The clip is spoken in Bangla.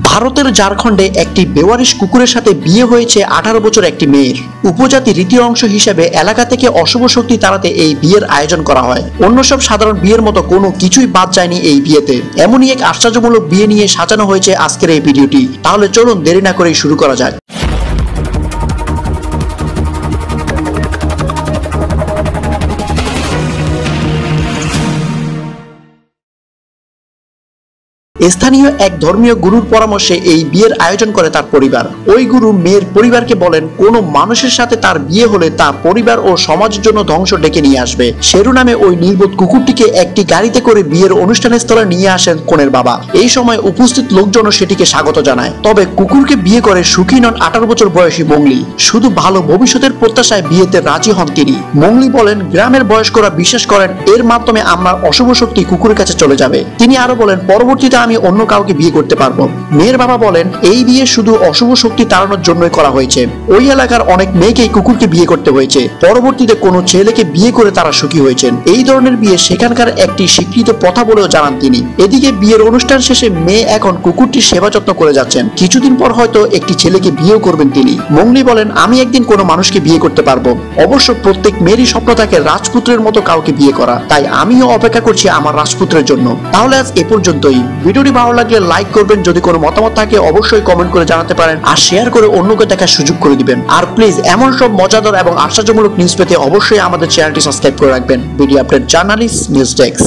ভারতের ঝাড়খণ্ডে একটি বেওয়ারিশ কুকুরের সাথে বিয়ে হয়েছে 18 বছর একটি মেয়ের। উপজাতি রীতির অংশ হিসেবে এলাকা থেকে অশুভ শক্তি তাড়াতে এই বিয়ের আয়োজন করা হয়। অন্য সব সাধারণ বিয়ের মতো কোনো কিছুই বাদ যায়নি এই বিয়েতে। এমনই এক আশ্চর্যমূলক বিয়ে নিয়ে সাজানো হয়েছে আজকের এই ভিডিওটি। তাহলে চলুন দেরি না করেই শুরু করা যাক। স্থানীয় এক ধর্মীয় গুরুর পরামর্শে এই বিয়ের আয়োজন করে তার পরিবার। ওই গুরু মেয়ের পরিবারকে বলেন, কোনো মানুষের সাথে তার বিয়ে হলে তা পরিবার ও সমাজের জন্য ধ্বংস ডেকে নিয়ে আসবে। শেরু নামে ওই নির্বোধ কুকুরটিকে একটি গাড়িতে করে বিয়ের অনুষ্ঠানের স্থলে নিয়ে আসেন কনের বাবা। এই সময় উপস্থিত লোকজনও সেটিকে স্বাগত জানায়। তবে কুকুরকে বিয়ে করে সুখী নন 18 বছর বয়সী মংলি। শুধু ভালো ভবিষ্যতের প্রত্যাশায় বিয়েতে রাজি হন তিনি। মংলি বলেন, গ্রামের বয়স্করা বিশ্বাস করেন এর মাধ্যমে আমার অশুভ শক্তি কুকুরের কাছে চলে যাবে। তিনি আরো বলেন, পরবর্তীতে আমি অন্য কাউকে বিয়ে করতে পারবো। মেয়ের বাবা বলেন, এই বিয়ে শুধু অশুভ শক্তি তাড়ানোর জন্যই করা হয়েছে। ওই এলাকার অনেক মেয়েকেই কুকুরকে বিয়ে করতে হয়েছে। পরবর্তীতে কোনো ছেলেকে বিয়ে করে তারা সুখী হয়েছেন। এই ধরনের বিয়ে সেখানকার একটি স্বীকৃত প্রথা বলেও জানান তিনি। এদিকে বিয়ের অনুষ্ঠান শেষে মেয়ে এখন কুকুরটির সেবা যত্ন করে যাচ্ছেন। কিছুদিন পর হয়তো একটি ছেলেকে বিয়েও করবেন তিনি। মংলি বলেন, আমি একদিন কোনো মানুষকে বিয়ে করতে পারবো। অবশ্য প্রত্যেক মেয়েরই স্বপ্ন থাকে রাজপুত্রের মতো কাউকে বিয়ে করা। তাই আমিও অপেক্ষা করছি আমার রাজপুত্রের জন্য। তাহলে আজ এ পর্যন্তই। ভিডিওটি ভালো লাগলে লাইক করবেন, যদি কোনো মতামত থাকে অবশ্যই কমেন্ট করে জানাতে পারেন, আর শেয়ার করে অন্যকে দেখার সুযোগ করে দিবেন। আর প্লিজ এমন সব মজাদার এবং আশ্চর্যমূলক নিউজ পেতে অবশ্যই আমাদের চ্যানেলটি সাবস্ক্রাইব করে রাখবেন। Video update journalist news desk.